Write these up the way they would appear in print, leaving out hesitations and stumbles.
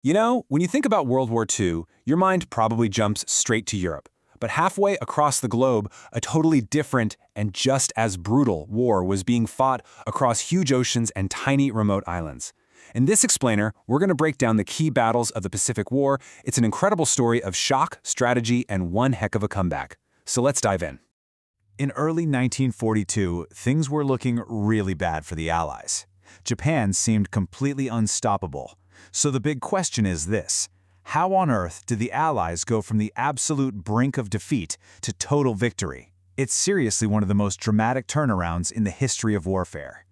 You know, when you think about World War II, your mind probably jumps straight to Europe. But halfway across the globe, a totally different and just as brutal war was being fought across huge oceans and tiny remote islands. In this explainer, we're going to break down the key battles of the Pacific War. It's an incredible story of shock, strategy, and one heck of a comeback. So let's dive in. In early 1942, things were looking really bad for the Allies. Japan seemed completely unstoppable. So the big question is this: how on earth did the Allies go from the absolute brink of defeat to total victory? It's seriously one of the most dramatic turnarounds in the history of warfare.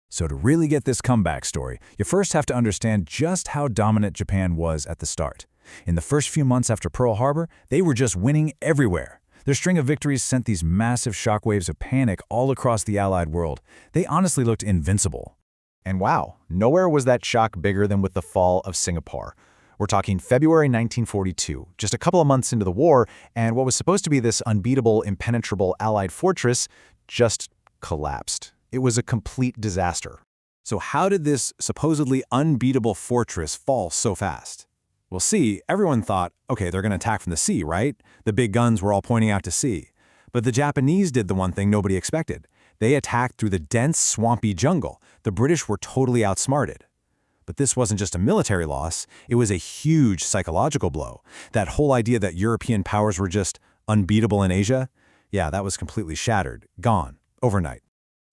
So to really get this comeback story, you first have to understand just how dominant Japan was at the start. In the first few months after Pearl Harbor, they were just winning everywhere. Their string of victories sent these massive shockwaves of panic all across the Allied world. They honestly looked invincible. And wow, nowhere was that shock bigger than with the fall of Singapore. We're talking February 1942, just a couple of months into the war, and what was supposed to be this unbeatable, impenetrable Allied fortress just collapsed. It was a complete disaster. So how did this supposedly unbeatable fortress fall so fast? Well, see, everyone thought, okay, they're going to attack from the sea, right? The big guns were all pointing out to sea. But the Japanese did the one thing nobody expected. They attacked through the dense, swampy jungle. The British were totally outsmarted. But this wasn't just a military loss, it was a huge psychological blow. That whole idea that European powers were just unbeatable in Asia, yeah, that was completely shattered, gone, overnight.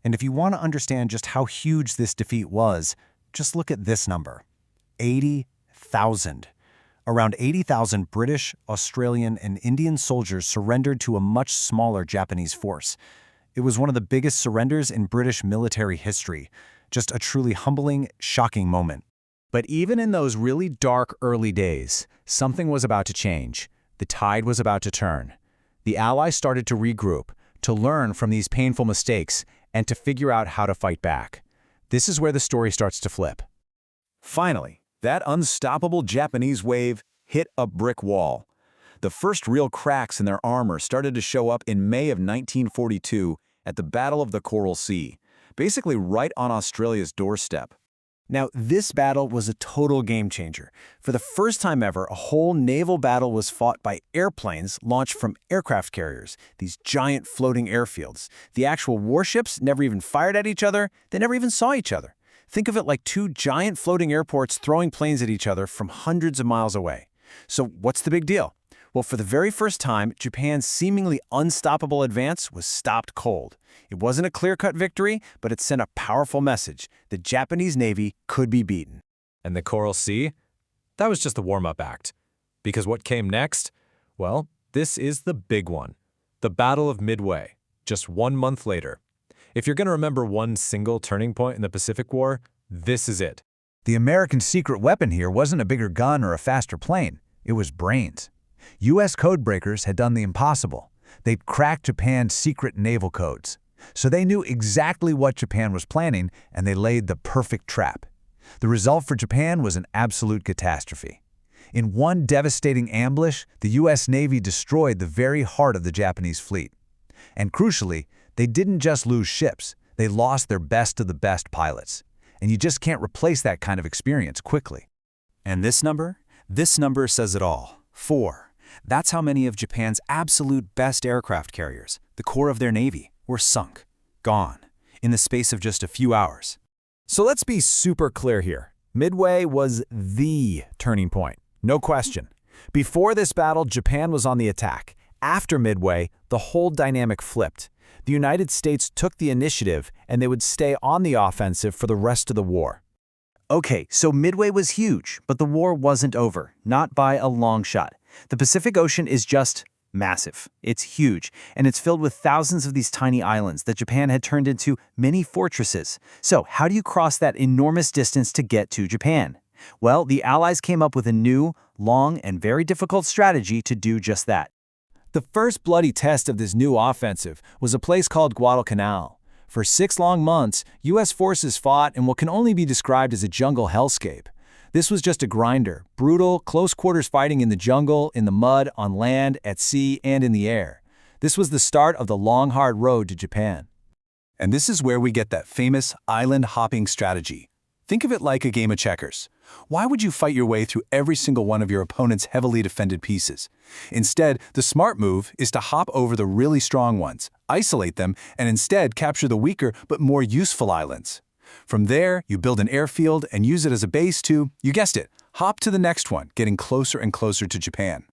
And if you want to understand just how huge this defeat was, just look at this number: 80,000. Around 80,000 British, Australian, and Indian soldiers surrendered to a much smaller Japanese force. It was one of the biggest surrenders in British military history. Just a truly humbling, shocking moment. But even in those really dark early days, something was about to change. The tide was about to turn. The Allies started to regroup, to learn from these painful mistakes, and to figure out how to fight back. This is where the story starts to flip. Finally, that unstoppable Japanese wave hit a brick wall. The first real cracks in their armor started to show up in May of 1942 at the Battle of the Coral Sea, basically right on Australia's doorstep. Now, this battle was a total game changer. For the first time ever, a whole naval battle was fought by airplanes launched from aircraft carriers, these giant floating airfields. The actual warships never even fired at each other. They never even saw each other. Think of it like two giant floating airports throwing planes at each other from hundreds of miles away. So what's the big deal? Well, for the very first time, Japan's seemingly unstoppable advance was stopped cold. It wasn't a clear-cut victory, but it sent a powerful message. The Japanese Navy could be beaten. And the Coral Sea? That was just the warm-up act. Because what came next? Well, this is the big one. The Battle of Midway, just 1 month later. If you're going to remember one single turning point in the Pacific War, this is it. The American secret weapon here wasn't a bigger gun or a faster plane. It was brains. U.S. codebreakers had done the impossible. They'd cracked Japan's secret naval codes. So they knew exactly what Japan was planning, and they laid the perfect trap. The result for Japan was an absolute catastrophe. In one devastating ambush, the U.S. Navy destroyed the very heart of the Japanese fleet. And crucially, they didn't just lose ships, they lost their best of the best pilots. And you just can't replace that kind of experience quickly. And this number? This number says it all. 4. That's how many of Japan's absolute best aircraft carriers, the core of their navy, were sunk, gone, in the space of just a few hours. So let's be super clear here. Midway was the turning point, no question. Before this battle, Japan was on the attack. After Midway, the whole dynamic flipped. The United States took the initiative, and they would stay on the offensive for the rest of the war. Okay, so Midway was huge, but the war wasn't over, not by a long shot. The Pacific Ocean is just massive. It's huge, and it's filled with thousands of these tiny islands that Japan had turned into mini fortresses. So how do you cross that enormous distance to get to Japan? Well, the Allies came up with a new, long, and very difficult strategy to do just that. The first bloody test of this new offensive was a place called Guadalcanal. For 6 long months, U.S. forces fought in what can only be described as a jungle hellscape. This was just a grinder, brutal, close-quarters fighting in the jungle, in the mud, on land, at sea, and in the air. This was the start of the long, hard road to Japan. And this is where we get that famous island-hopping strategy. Think of it like a game of checkers. Why would you fight your way through every single one of your opponent's heavily defended pieces? Instead, the smart move is to hop over the really strong ones, isolate them, and instead capture the weaker but more useful islands. From there, you build an airfield and use it as a base to, you guessed it, hop to the next one, getting closer and closer to Japan.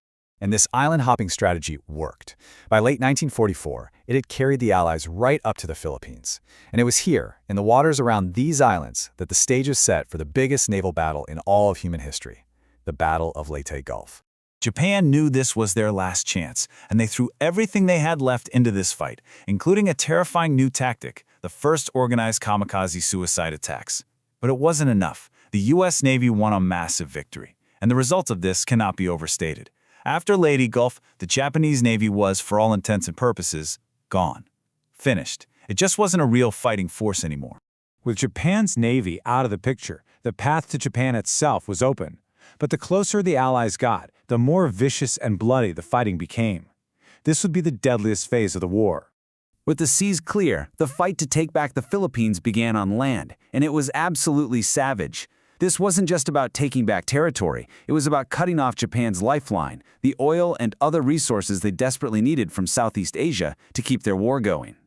And this island hopping strategy worked. By late 1944, it had carried the Allies right up to the Philippines. And it was here, in the waters around these islands, that the stage is set for the biggest naval battle in all of human history, the Battle of Leyte Gulf. Japan knew this was their last chance, and they threw everything they had left into this fight, including a terrifying new tactic, the first organized kamikaze suicide attacks. But it wasn't enough. The U.S. Navy won a massive victory, and the result of this cannot be overstated. After Leyte Gulf, the Japanese Navy was, for all intents and purposes, gone. Finished. It just wasn't a real fighting force anymore. With Japan's Navy out of the picture, the path to Japan itself was open. But the closer the Allies got, the more vicious and bloody the fighting became. This would be the deadliest phase of the war. With the seas clear, the fight to take back the Philippines began on land, and it was absolutely savage. This wasn't just about taking back territory, it was about cutting off Japan's lifeline, the oil and other resources they desperately needed from Southeast Asia to keep their war going.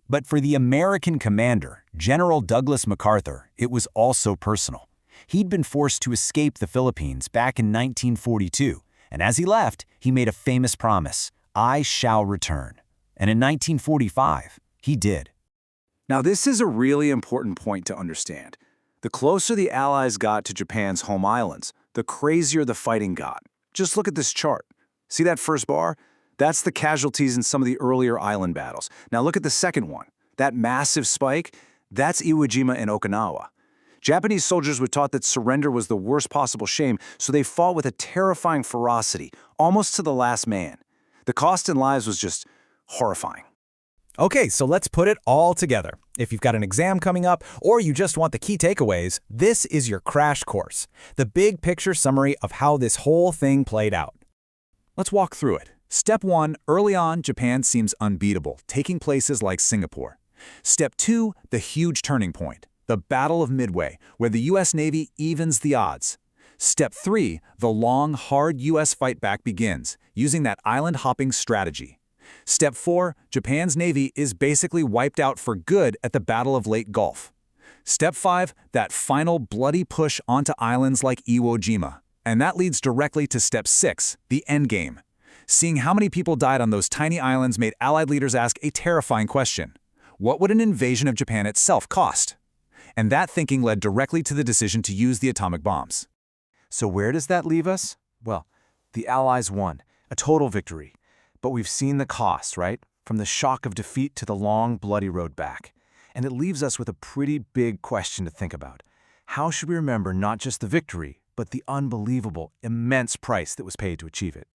But for the American commander, General Douglas MacArthur, it was also personal. He'd been forced to escape the Philippines back in 1942, and as he left, he made a famous promise, "I shall return." And in 1945, he did. Now, this is a really important point to understand. The closer the Allies got to Japan's home islands, the crazier the fighting got. Just look at this chart. See that first bar? That's the casualties in some of the earlier island battles. Now look at the second one. That massive spike, that's Iwo Jima and Okinawa. Japanese soldiers were taught that surrender was the worst possible shame, so they fought with a terrifying ferocity, almost to the last man. The cost in lives was just horrifying. Okay, so let's put it all together. If you've got an exam coming up, or you just want the key takeaways, this is your crash course, the big picture summary of how this whole thing played out. Let's walk through it. Step 1, early on, Japan seems unbeatable, taking places like Singapore. Step 2, the huge turning point, the Battle of Midway, where the U.S. Navy evens the odds. Step 3, the long, hard U.S. fight back begins, using that island-hopping strategy. Step 4, Japan's Navy is basically wiped out for good at the Battle of Leyte Gulf. Step 5, that final bloody push onto islands like Iwo Jima. And that leads directly to Step 6, the endgame. Seeing how many people died on those tiny islands made Allied leaders ask a terrifying question. What would an invasion of Japan itself cost? And that thinking led directly to the decision to use the atomic bombs. So where does that leave us? Well, the Allies won, a total victory. But we've seen the cost, right? From the shock of defeat to the long, bloody road back. And it leaves us with a pretty big question to think about. How should we remember not just the victory, but the unbelievable, immense price that was paid to achieve it?